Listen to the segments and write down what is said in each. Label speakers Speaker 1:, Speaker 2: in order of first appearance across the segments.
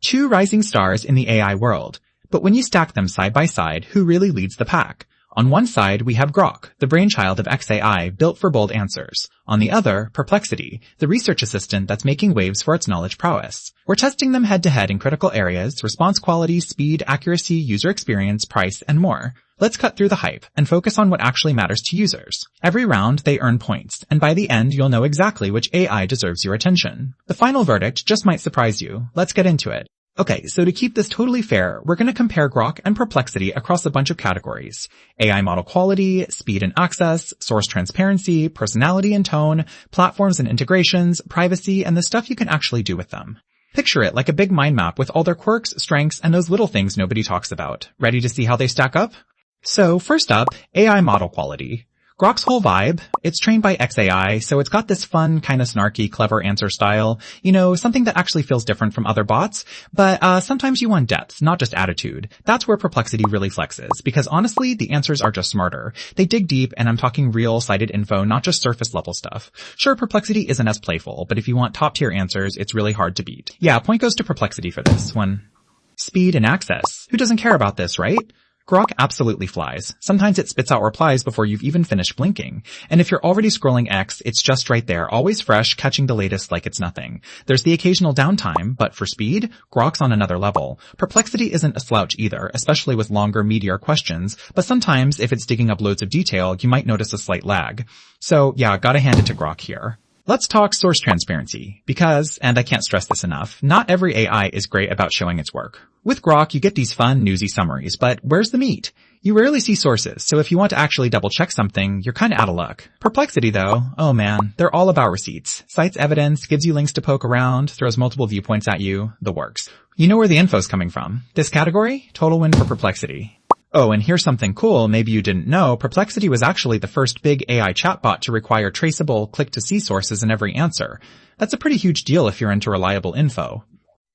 Speaker 1: Two rising stars in the AI world. But when you stack them side by side, who really leads the pack? On one side, we have Grok, the brainchild of XAI built for bold answers. On the other, Perplexity, the research assistant that's making waves for its knowledge prowess. We're testing them head-to-head in critical areas: response quality, speed, accuracy, user experience, price, and more. Let's cut through the hype and focus on what actually matters to users. Every round, they earn points, and by the end, you'll know exactly which AI deserves your attention. The final verdict just might surprise you. Let's get into it. Okay, so to keep this totally fair, we're going to compare Grok and Perplexity across a bunch of categories: AI model quality, speed and access, source transparency, personality and tone, platforms and integrations, privacy, and the stuff you can actually do with them. Picture it like a big mind map with all their quirks, strengths, and those little things nobody talks about. Ready to see how they stack up? So first up, AI model quality. Grok's whole vibe, it's trained by XAI, so it's got this fun, kinda snarky, clever answer style. You know, something that actually feels different from other bots. But sometimes you want depth, not just attitude. That's where Perplexity really flexes, because honestly, the answers are just smarter. They dig deep, and I'm talking real, cited info, not just surface level stuff. Sure, Perplexity isn't as playful, but if you want top tier answers, it's really hard to beat. Yeah, point goes to Perplexity for this one. Speed and access. Who doesn't care about this, right? Grok absolutely flies. Sometimes it spits out replies before you've even finished blinking. And if you're already scrolling X, it's just right there, always fresh, catching the latest like it's nothing. There's the occasional downtime, but for speed, Grok's on another level. Perplexity isn't a slouch either, especially with longer, meatier questions, but sometimes if it's digging up loads of detail, you might notice a slight lag. So yeah, gotta hand it to Grok here. Let's talk source transparency, because, and I can't stress this enough, not every AI is great about showing its work. With Grok, you get these fun, newsy summaries, but where's the meat? You rarely see sources, so if you want to actually double-check something, you're kinda out of luck. Perplexity though, oh man, they're all about receipts. Cites evidence, gives you links to poke around, throws multiple viewpoints at you, the works. You know where the info's coming from. This category? Total win for Perplexity. Oh, and here's something cool maybe you didn't know. Perplexity was actually the first big AI chatbot to require traceable, click-to-see sources in every answer. That's a pretty huge deal if you're into reliable info.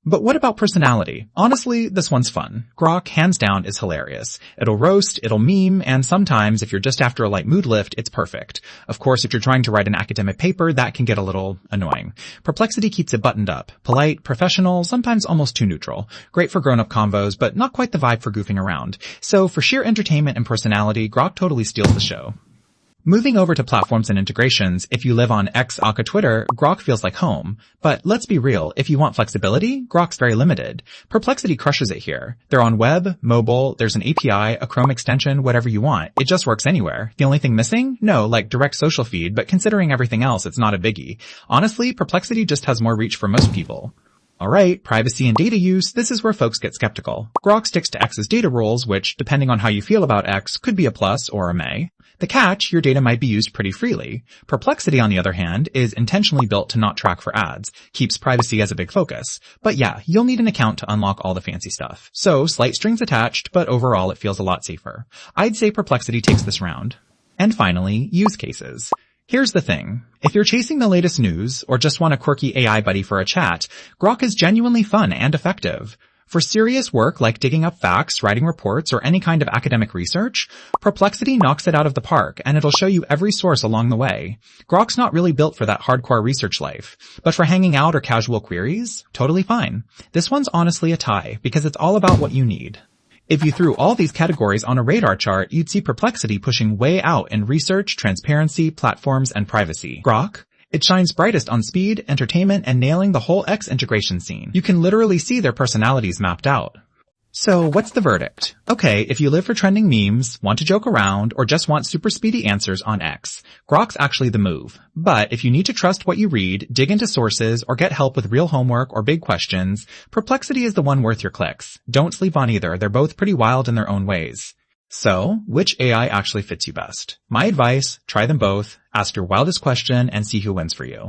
Speaker 1: But what about personality? Honestly, this one's fun. Grok, hands down, is hilarious. It'll roast, it'll meme, and sometimes, if you're just after a light mood lift, it's perfect. Of course, if you're trying to write an academic paper, that can get a little annoying. Perplexity keeps it buttoned up. Polite, professional, sometimes almost too neutral. Great for grown-up convos, but not quite the vibe for goofing around. So for sheer entertainment and personality, Grok totally steals the show. Moving over to platforms and integrations, if you live on X aka Twitter, Grok feels like home. But let's be real, if you want flexibility, Grok's very limited. Perplexity crushes it here. They're on web, mobile, there's an API, a Chrome extension, whatever you want. It just works anywhere. The only thing missing? No, like direct social feed, but considering everything else, it's not a biggie. Honestly, Perplexity just has more reach for most people. Alright, privacy and data use, this is where folks get skeptical. Grok sticks to X's data rules, which, depending on how you feel about X, could be a plus or a may. The catch, your data might be used pretty freely. Perplexity, on the other hand, is intentionally built to not track for ads, keeps privacy as a big focus. But yeah, you'll need an account to unlock all the fancy stuff. So, slight strings attached, but overall it feels a lot safer. I'd say Perplexity takes this round. And finally, use cases. Here's the thing. If you're chasing the latest news, or just want a quirky AI buddy for a chat, Grok is genuinely fun and effective. For serious work like digging up facts, writing reports, or any kind of academic research, Perplexity knocks it out of the park, and it'll show you every source along the way. Grok's not really built for that hardcore research life, but for hanging out or casual queries, totally fine. This one's honestly a tie, because it's all about what you need. If you threw all these categories on a radar chart, you'd see Perplexity pushing way out in research, transparency, platforms, and privacy. Grok? It shines brightest on speed, entertainment, and nailing the whole X integration scene. You can literally see their personalities mapped out. So, what's the verdict? Okay, if you live for trending memes, want to joke around, or just want super speedy answers on X, Grok's actually the move. But if you need to trust what you read, dig into sources, or get help with real homework or big questions, Perplexity is the one worth your clicks. Don't sleep on either, they're both pretty wild in their own ways. So, which AI actually fits you best? My advice, try them both, ask your wildest question, and see who wins for you.